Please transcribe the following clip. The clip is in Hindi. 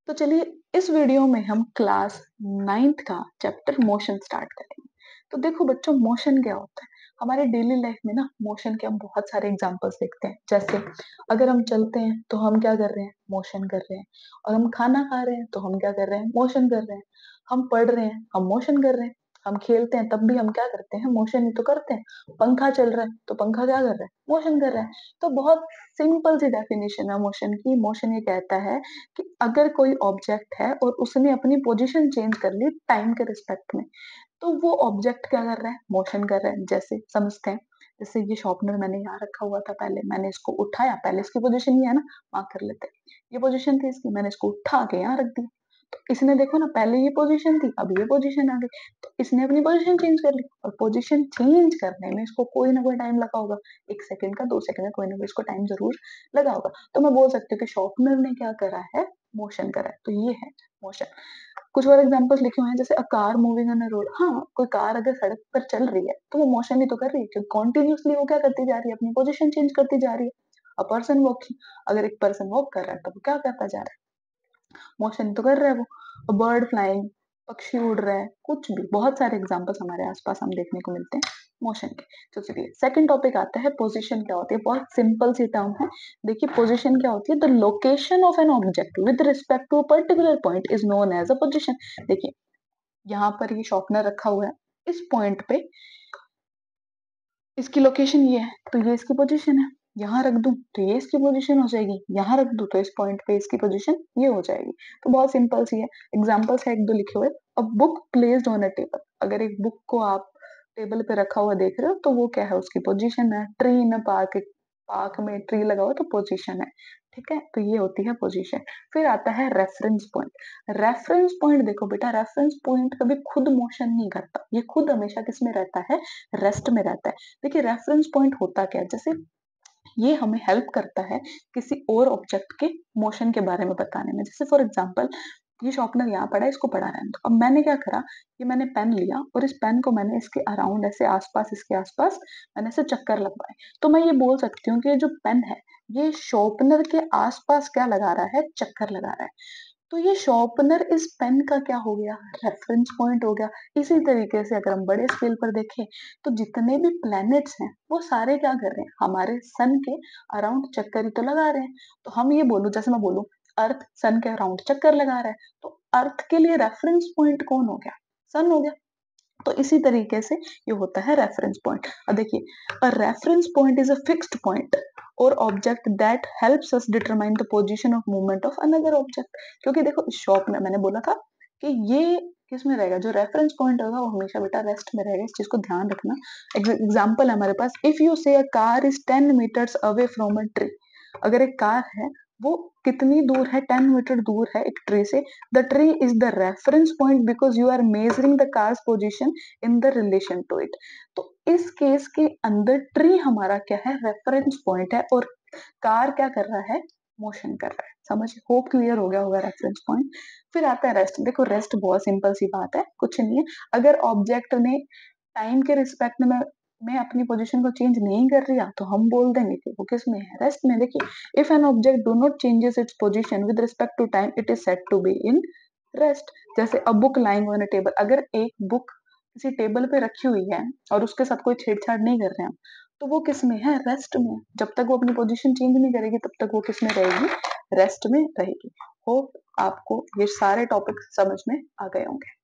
तो चलिए इस वीडियो में हम क्लास 9th का चैप्टर मोशन स्टार्ट करेंगे। तो देखो बच्चों, मोशन क्या होता है? हमारे डेली लाइफ में ना मोशन के हम बहुत सारे एग्जांपल्स देखते हैं। जैसे अगर हम चलते हैं तो हम क्या कर रहे हैं? मोशन कर रहे हैं। और हम खाना खा रहे हैं तो हम क्या कर रहे हैं? मोशन कर रहे हैं। हम पढ़ रहे हैं, हम मोशन कर रहे हैं। हम खेलते हैं तब भी हम क्या करते हैं? मोशन ही तो करते हैं। पंखा चल रहा है तो पंखा क्या कर रहा है? मोशन कर रहा है। तो बहुत सिंपल सी डेफिनेशन है मोशन की। मोशन ये कहता है कि अगर कोई ऑब्जेक्ट है और उसने अपनी पोजीशन चेंज कर ली टाइम के रिस्पेक्ट में, तो वो ऑब्जेक्ट क्या कर रहा है? मोशन कर रहा है। जैसे समझते हैं, जैसे ये शॉर्पनर मैंने यहाँ रखा हुआ था, पहले मैंने इसको उठाया, पहले इसकी पोजीशन ये है ना, मार्क कर लेते हैं। ये पोजीशन थी इसकी, मैंने इसको उठा के यहाँ रख दिया। तो इसने देखो ना, पहले ये पोजीशन थी, अब ये पोजीशन आ गई। तो इसने अपनी पोजीशन चेंज कर ली, और पोजीशन चेंज करने में इसको कोई ना कोई टाइम लगा होगा। 1 सेकंड का, 2 सेकंड का, कोई ना कोई इसको टाइम जरूर लगा होगा। तो मैं बोल सकती हूँ कि शॉर्पनर ने क्या करा है? मोशन करा है। तो ये है मोशन। कुछ और एग्जांपल्स लिखे हुए हैं, जैसे a car moving on a road. हाँ, कोई कार अगर सड़क पर चल रही है तो वो मोशन ही तो कर रही है, क्योंकि कॉन्टिन्यूसली वो क्या करती जा रही है? अपनी पोजीशन चेंज करती जा रही है। अ पर्सन वॉकिंग, अगर एक पर्सन वॉक कर रहा है तो वो क्या करता जा रहा है? मोशन तो कर रहा है वो। बर्ड फ्लाइंग, पक्षी उड़ रहा है, कुछ भी। बहुत सारे एग्जांपल्स हमारे आसपास हम देखने को मिलते हैं मोशन के। तो चलिए सेकंड टॉपिक आता है, पोजीशन क्या होती है। बहुत सिंपल सी टर्म है। देखिए पोजीशन क्या होती है? The location of an object with respect to a particular point is known as a position. देखिए यहाँ पर ये शॉर्पनर रखा हुआ है, इस पॉइंट पे इसकी लोकेशन ये है, तो ये इसकी पोजीशन है। यहाँ रख दूं तो ये इसकी पोजीशन हो जाएगी, यहाँ रख दूं तो इस पॉइंट पे इसकी पोजीशन ये हो जाएगी। तो बहुत सिंपल सी है। एग्जांपल्स है एक दो लिखे हुए। A book placed on a table, अगर एक बुक को आप टेबल पे रखा हुआ देख रहे हो तो वो क्या है? उसकी पोजीशन है। Tree in a park, park में ट्री लगा हुआ तो पोजीशन है। ठीक है, तो ये होती है पोजीशन। फिर आता है रेफरेंस पॉइंट। रेफरेंस पॉइंट देखो बेटा, रेफरेंस पॉइंट कभी खुद मोशन नहीं करता, ये खुद हमेशा किस में रहता है? रेस्ट में रहता है। देखिए रेफरेंस पॉइंट होता क्या है? जैसे ये हमें हेल्प करता है किसी और ऑब्जेक्ट के मोशन के बारे में बताने में। जैसे फॉर एग्जांपल, ये शॉर्पनर यहाँ पड़ा है, इसको पढ़ा रहा है। तो अब मैंने क्या करा, ये मैंने पेन लिया और इस पेन को मैंने इसके अराउंड ऐसे आसपास, इसके आसपास मैंने ऐसे चक्कर लगवाए। तो मैं ये बोल सकती हूँ कि ये जो पेन है, ये शॉर्पनर के आसपास क्या लगा रहा है? चक्कर लगा रहा है। तो ये शॉर्पनर इस पेन का क्या हो गया? रेफरेंस पॉइंट हो गया। इसी तरीके से अगर हम बड़े स्केल पर देखें तो जितने भी प्लैनेट्स हैं वो सारे क्या कर रहे हैं? हमारे सन के अराउंड चक्कर ही तो लगा रहे हैं। तो हम ये बोलूं, जैसे मैं बोलूं अर्थ सन के अराउंड चक्कर लगा रहा है, तो अर्थ के लिए रेफरेंस पॉइंट कौन हो गया? सन हो गया। तो इसी तरीके से ये होता है रेफरेंस पॉइंट। अब देखिए, a reference point is a fixed point और object that helps us determine the position of movement of another object. क्योंकि देखो इस शॉप में मैंने बोला था कि ये किस में रहेगा? जो रेफरेंस पॉइंट होगा वो हमेशा बेटा रेस्ट में रहेगा। इस चीज को ध्यान रखना। एग्जाम्पल है हमारे पास, if you say a car is 10 metres away from a tree. अगर एक कार है, वो कितनी दूर है? 10 मीटर दूर है एक ट्री से। The tree is the reference point because you are measuring the car's position in the relation to it. तो इस केस के अंदर ट्री हमारा क्या है? रेफरेंस पॉइंट है। और कार क्या कर रहा है? मोशन कर रहा है। समझ, होप क्लियर हो गया होगा रेफरेंस पॉइंट। फिर आता है रेस्ट। देखो रेस्ट बहुत सिंपल सी बात है, कुछ नहीं है। अगर ऑब्जेक्ट ने टाइम के रिस्पेक्ट में मैं अपनी पोजीशन को चेंज नहीं कर रहा तो हम बोल देंगे कि वो किस में है? रेस्ट में। देखिए if an object do not changes its position with respect to time, it is said to be in rest. जैसे a book lying on a table, अगर एक बुक किसी टेबल पे रखी हुई है और उसके साथ कोई छेड़छाड़ नहीं कर रहे हैं, तो वो किस में है? रेस्ट में। जब तक वो अपनी पोजीशन चेंज नहीं करेगी तब तक वो किस में रहेगी? रेस्ट में रहेगी। होप आपको ये सारे टॉपिक समझ में आ गए होंगे।